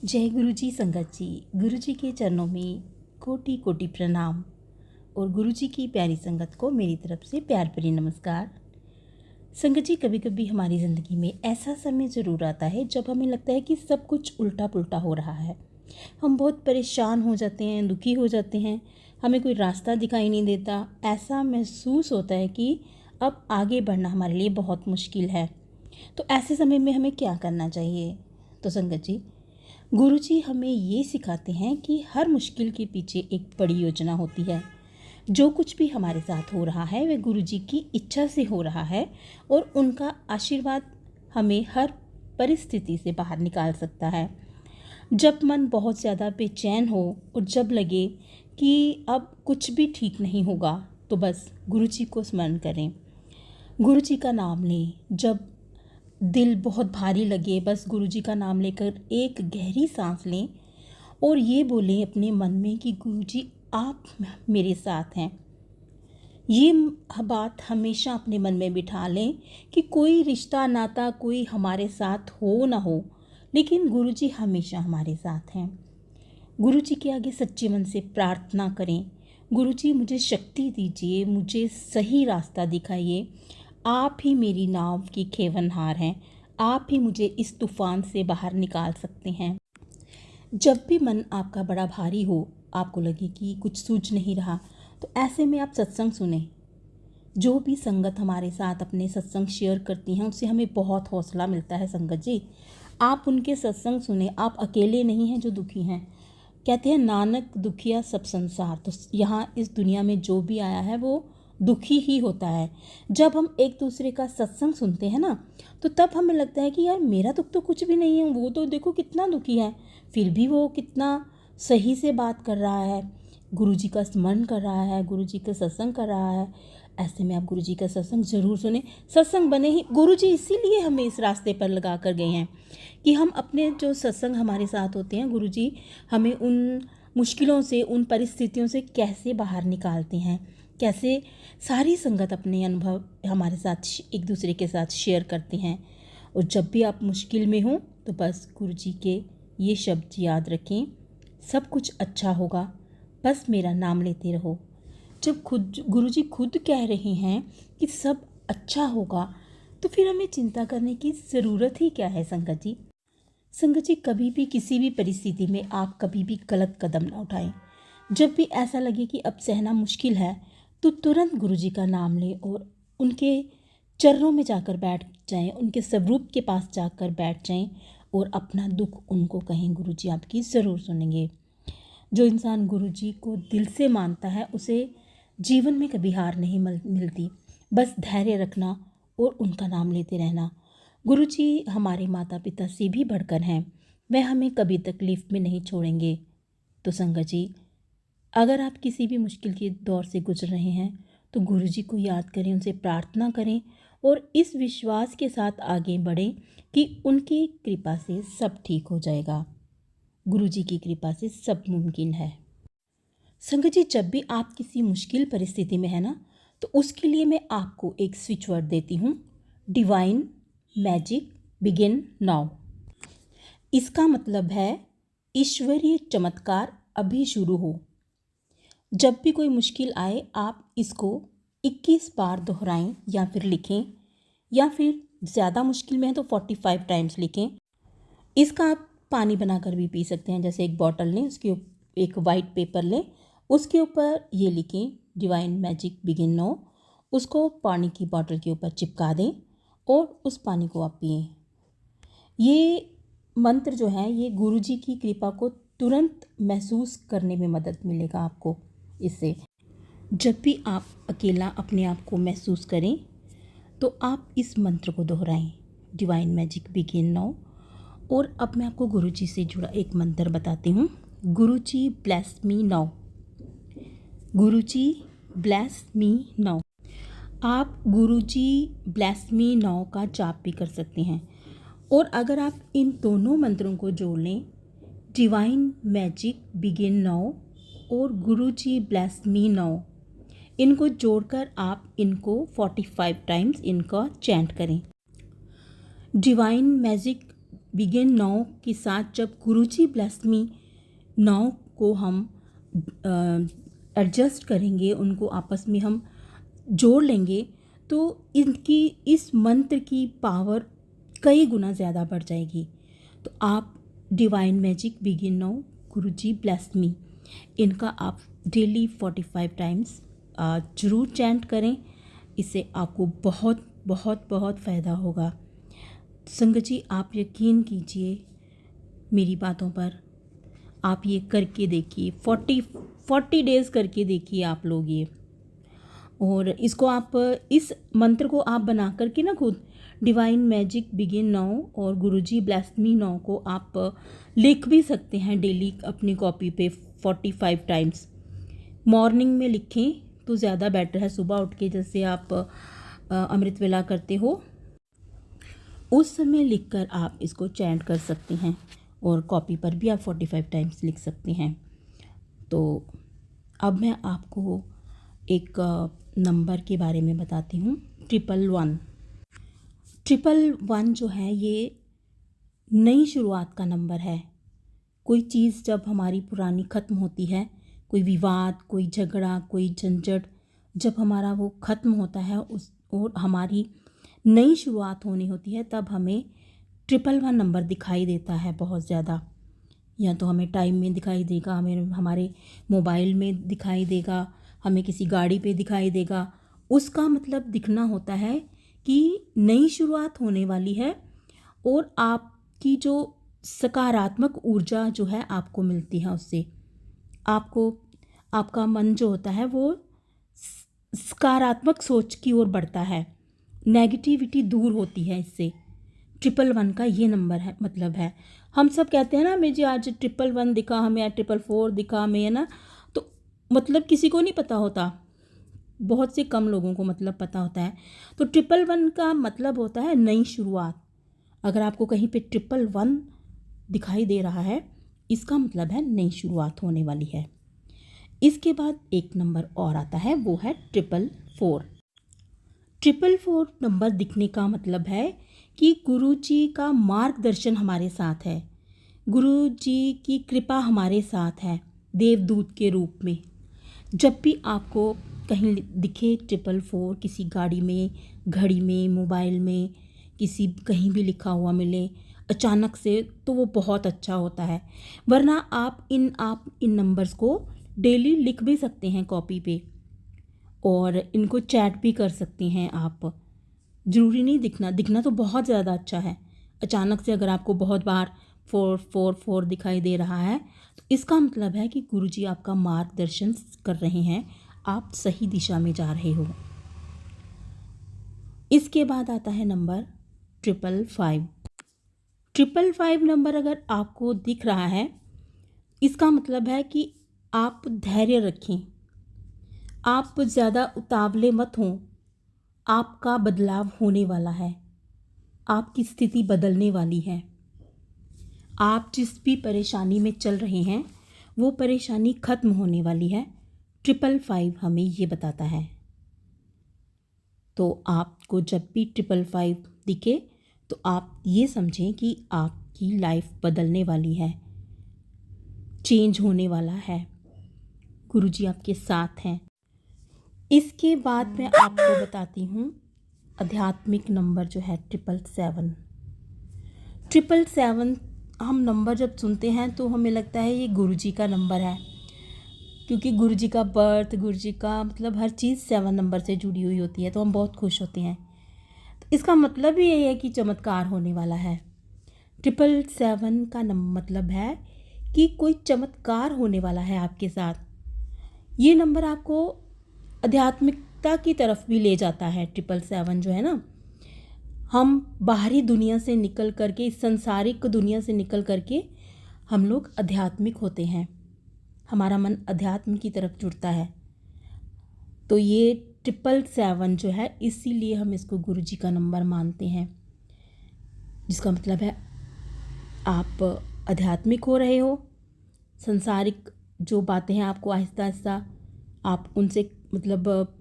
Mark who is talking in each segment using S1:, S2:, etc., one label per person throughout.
S1: जय गुरु जी संगत जी। गुरु जी के चरणों में कोटि कोटि प्रणाम और गुरु जी की प्यारी संगत को मेरी तरफ से प्यार भरी नमस्कार। संगत जी, कभी कभी हमारी ज़िंदगी में ऐसा समय ज़रूर आता है जब हमें लगता है कि सब कुछ उल्टा पुल्टा हो रहा है। हम बहुत परेशान हो जाते हैं, दुखी हो जाते हैं, हमें कोई रास्ता दिखाई नहीं देता। ऐसा महसूस होता है कि अब आगे बढ़ना हमारे लिए बहुत मुश्किल है। तो ऐसे समय में हमें क्या करना चाहिए? तो संगत जी, गुरुजी हमें ये सिखाते हैं कि हर मुश्किल के पीछे एक बड़ी योजना होती है। जो कुछ भी हमारे साथ हो रहा है वह गुरुजी की इच्छा से हो रहा है और उनका आशीर्वाद हमें हर परिस्थिति से बाहर निकाल सकता है। जब मन बहुत ज़्यादा बेचैन हो और जब लगे कि अब कुछ भी ठीक नहीं होगा, तो बस गुरुजी को स्मरण करें, गुरुजी का नाम लें। जब दिल बहुत भारी लगे, बस गुरुजी का नाम लेकर एक गहरी सांस लें और ये बोलें अपने मन में कि गुरुजी आप मेरे साथ हैं। ये बात हमेशा अपने मन में बिठा लें कि कोई रिश्ता नाता कोई हमारे साथ हो ना हो, लेकिन गुरुजी हमेशा हमारे साथ हैं। गुरुजी के आगे सच्चे मन से प्रार्थना करें, गुरुजी मुझे शक्ति दीजिए, मुझे सही रास्ता दिखाइए। आप ही मेरी नाव की खेवनहार हैं, आप ही मुझे इस तूफान से बाहर निकाल सकते हैं। जब भी मन आपका बड़ा भारी हो, आपको लगे कि कुछ सूझ नहीं रहा, तो ऐसे में आप सत्संग सुने। जो भी संगत हमारे साथ अपने सत्संग शेयर करती हैं, उससे हमें बहुत हौसला मिलता है। संगत जी, आप उनके सत्संग सुने, आप अकेले नहीं हैं जो दुखी हैं। कहते हैं नानक दुखिया सब संसार। तो यहाँ इस दुनिया में जो भी आया है वो दुखी ही होता है। जब हम एक दूसरे का सत्संग सुनते हैं ना, तो तब हमें लगता है कि यार मेरा दुख तो कुछ भी नहीं है, वो तो देखो कितना दुखी है, फिर भी वो कितना सही से बात कर रहा है, गुरुजी का स्मरण कर रहा है, गुरुजी का सत्संग कर रहा है। ऐसे में आप गुरुजी का सत्संग ज़रूर सुने। सत्संग बने ही गुरुजी इसीलिए हमें इस रास्ते पर लगा कर गए हैं कि हम अपने जो सत्संग हमारे साथ होते हैं, गुरुजी हमें उन मुश्किलों से, उन परिस्थितियों से कैसे बाहर निकालते हैं, कैसे सारी संगत अपने अनुभव हमारे साथ एक दूसरे के साथ शेयर करते हैं। और जब भी आप मुश्किल में हो तो बस गुरुजी के ये शब्द याद रखें, सब कुछ अच्छा होगा, बस मेरा नाम लेते रहो। जब गुरुजी खुद कह रहे हैं कि सब अच्छा होगा, तो फिर हमें चिंता करने की ज़रूरत ही क्या है? संगत जी, संगत जी, कभी भी किसी भी परिस्थिति में आप कभी भी गलत कदम ना उठाएं। जब भी ऐसा लगे कि अब सहना मुश्किल है, तो तुरंत गुरुजी का नाम लें और उनके चरणों में जाकर बैठ जाएं, उनके स्वरूप के पास जाकर बैठ जाएं और अपना दुख उनको कहें। गुरुजी आपकी ज़रूर सुनेंगे। जो इंसान गुरुजी को दिल से मानता है, उसे जीवन में कभी हार नहीं मिलती। बस धैर्य रखना और उनका नाम लेते रहना। गुरुजी हमारे माता पिता से भी बढ़कर हैं, वह हमें कभी तकलीफ़ में नहीं छोड़ेंगे। तो संगत जी, अगर आप किसी भी मुश्किल के दौर से गुजर रहे हैं, तो गुरुजी को याद करें, उनसे प्रार्थना करें और इस विश्वास के साथ आगे बढ़ें कि उनकी कृपा से सब ठीक हो जाएगा। गुरुजी की कृपा से सब मुमकिन है। संगत जी, जब भी आप किसी मुश्किल परिस्थिति में है ना, तो उसके लिए मैं आपको एक स्विच वर्ड देती हूँ, डिवाइन मैजिक बिगिन नाउ। इसका मतलब है ईश्वरीय चमत्कार अभी शुरू हो। जब भी कोई मुश्किल आए, आप इसको 21 बार दोहराएं या फिर लिखें, या फिर ज़्यादा मुश्किल में है तो 45 टाइम्स लिखें। इसका आप पानी बनाकर भी पी सकते हैं। जैसे एक बॉटल लें, उसके एक वाइट पेपर लें, उसके ऊपर ये लिखें डिवाइन मैजिक बिगिन नाउ, उसको पानी की बॉटल के ऊपर चिपका दें और उस पानी को आप पिएं। ये मंत्र जो है, ये गुरुजी की कृपा को तुरंत महसूस करने में मदद मिलेगा आपको इससे। जब भी आप अकेला अपने आप को महसूस करें, तो आप इस मंत्र को दोहराएं, डिवाइन मैजिक बिगिन नाउ। और अब मैं आपको गुरुजी से जुड़ा एक मंत्र बताती हूँ। गुरुजी ब्लेस मी नाउ, गुरुजी ब्लेस मी नाउ। आप गुरुजी ब्लेस मी नाउ का जाप भी कर सकते हैं। और अगर आप इन दोनों मंत्रों को जोड़ लें, डिवाइन मैजिक बिगिन नाउ और गुरुजी ब्लेस मी नाउ, इनको जोड़कर आप इनको 45 टाइम्स इनका चैंट करें। डिवाइन मैजिक बिगिन नाउ के साथ जब गुरुजी ब्लेस मी नाउ को हम एडजस्ट करेंगे, उनको आपस में हम जोड़ लेंगे, तो इनकी इस मंत्र की पावर कई गुना ज़्यादा बढ़ जाएगी। तो आप डिवाइन मैजिक बिगिन नाउ गुरुजी ब्लेस मी, इनका आप डेली 45 टाइम्स ज़रूर चैंट करें। इससे आपको बहुत बहुत बहुत फ़ायदा होगा। संगत जी, आप यकीन कीजिए मेरी बातों पर, आप ये करके देखिए, 40 डेज़ करके देखिए आप लोग ये। और इसको आप, इस मंत्र को आप बना करके ना खुद डिवाइन मैजिक बिगिन नाउ और गुरुजी ब्लेस मी नाउ को आप लिख भी सकते हैं डेली अपनी कॉपी पे 45 टाइम्स। मॉर्निंग में लिखें तो ज़्यादा बेटर है। सुबह उठ के जैसे आप अमृत वेला करते हो, उस समय लिखकर आप इसको चैंट कर सकते हैं और कॉपी पर भी आप 45 टाइम्स लिख सकते हैं। तो अब मैं आपको एक नंबर के बारे में बताती हूँ, 111। 111 जो है ये नई शुरुआत का नंबर है। कोई चीज़ जब हमारी पुरानी ख़त्म होती है, कोई विवाद, कोई झगड़ा, कोई झंझट, जब हमारा वो ख़त्म होता है उस और हमारी नई शुरुआत होनी होती है, तब हमें 111 नंबर दिखाई देता है बहुत ज़्यादा। या तो हमें टाइम में दिखाई देगा, हमें हमारे मोबाइल में दिखाई देगा, हमें किसी गाड़ी पे दिखाई देगा। उसका मतलब दिखना होता है कि नई शुरुआत होने वाली है और आपकी जो सकारात्मक ऊर्जा जो है आपको मिलती है उससे। आपको, आपका मन जो होता है वो सकारात्मक सोच की ओर बढ़ता है, नेगेटिविटी दूर होती है इससे। 111 का ये नंबर है, मतलब है। हम सब कहते हैं ना, हमें जी आज 111 दिखा, हमें आज 444 दिखा, हमें, है ना। तो मतलब किसी को नहीं पता होता, बहुत से कम लोगों को मतलब पता होता है। तो 111 का मतलब होता है नई शुरुआत। अगर आपको कहीं पे 111 दिखाई दे रहा है, इसका मतलब है नई शुरुआत होने वाली है। इसके बाद एक नंबर और आता है, वो है 444। 444 नंबर दिखने का मतलब है कि गुरु जी का मार्गदर्शन हमारे साथ है, गुरु जी की कृपा हमारे साथ है देवदूत के रूप में। जब भी आपको कहीं दिखे 444, किसी गाड़ी में, घड़ी में, मोबाइल में, किसी कहीं भी लिखा हुआ मिले अचानक से, तो वो बहुत अच्छा होता है। वरना आप इन नंबर्स को डेली लिख भी सकते हैं कॉपी पे और इनको चैट भी कर सकते हैं आप। ज़रूरी नहीं दिखना तो बहुत ज़्यादा अच्छा है। अचानक से अगर आपको बहुत बार 444 दिखाई दे रहा है, तो इसका मतलब है कि गुरुजी आपका मार्गदर्शन कर रहे हैं, आप सही दिशा में जा रहे हो। इसके बाद आता है नंबर 555। 555 नंबर अगर आपको दिख रहा है, इसका मतलब है कि आप धैर्य रखें, आप ज़्यादा उतावले मत हों, आपका बदलाव होने वाला है, आपकी स्थिति बदलने वाली है। आप जिस भी परेशानी में चल रहे हैं वो परेशानी ख़त्म होने वाली है। 555 हमें ये बताता है। तो आपको जब भी 555 दिखे तो आप ये समझें कि आपकी लाइफ बदलने वाली है, चेंज होने वाला है, गुरुजी आपके साथ हैं। इसके बाद मैं आपको बताती हूँ आध्यात्मिक नंबर जो है 777। 777 हम नंबर जब सुनते हैं तो हमें लगता है ये गुरुजी का नंबर है, क्योंकि गुरुजी का बर्थ, गुरुजी का मतलब हर चीज़ 7 नंबर से जुड़ी हुई होती है, तो हम बहुत खुश होते हैं। तो इसका मतलब ही यही है कि चमत्कार होने वाला है। 777 का मतलब है कि कोई चमत्कार होने वाला है आपके साथ। ये नंबर आपको आध्यात्मिकता की तरफ भी ले जाता है। 777 जो है ना, हम बाहरी दुनिया से निकल करके, इस संसारिक दुनिया से निकल करके हम लोग आध्यात्मिक होते हैं, हमारा मन अध्यात्म की तरफ जुड़ता है। तो ये 777 जो है, इसीलिए हम इसको गुरुजी का नंबर मानते हैं, जिसका मतलब है आप आध्यात्मिक हो रहे हो। संसारिक जो बातें हैं आपको आहिस्ता आहिस्ता आप उनसे मतलब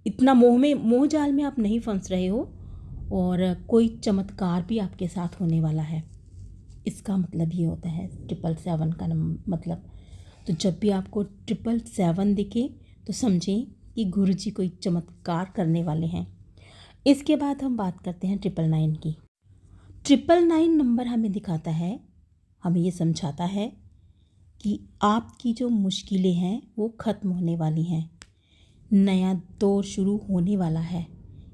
S1: इतना मोह जाल में आप नहीं फंस रहे हो, और कोई चमत्कार भी आपके साथ होने वाला है। इसका मतलब ये होता है 777 का मतलब। तो जब भी आपको 777 दिखे तो समझें कि गुरु जी कोई चमत्कार करने वाले हैं। इसके बाद हम बात करते हैं 999 की। 999 नंबर हमें दिखाता है, हमें ये समझाता है कि आपकी जो मुश्किलें हैं वो ख़त्म होने वाली हैं। नया दौर शुरू होने वाला है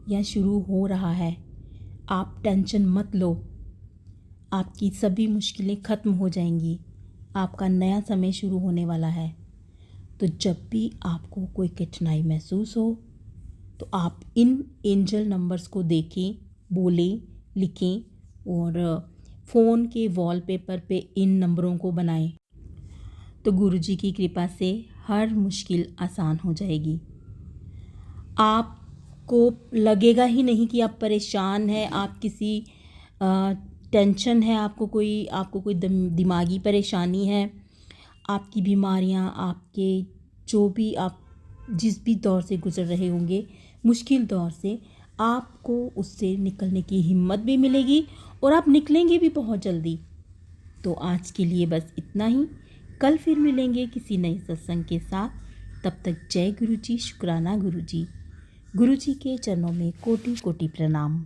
S1: या शुरू हो रहा है। आप टेंशन मत लो, आपकी सभी मुश्किलें ख़त्म हो जाएंगी। आपका नया समय शुरू होने वाला है। तो जब भी आपको कोई कठिनाई महसूस हो तो आप इन एंजल नंबर्स को देखें, बोलें, लिखें और फ़ोन के वॉलपेपर पे इन नंबरों को बनाएं। तो गुरुजी की कृपा से हर मुश्किल आसान हो जाएगी। आपको लगेगा ही नहीं कि आप परेशान हैं, आप किसी टेंशन है, आपको कोई दिमागी परेशानी है। आपकी बीमारियां, आपके जो भी आप जिस भी दौर से गुज़र रहे होंगे, मुश्किल दौर से, आपको उससे निकलने की हिम्मत भी मिलेगी और आप निकलेंगे भी बहुत जल्दी। तो आज के लिए बस इतना ही। कल फिर मिलेंगे किसी नए सत्संग के साथ। तब तक जय गुरु जी, शुक्राना गुरु जी। गुरु जी के चरणों में कोटि कोटि प्रणाम।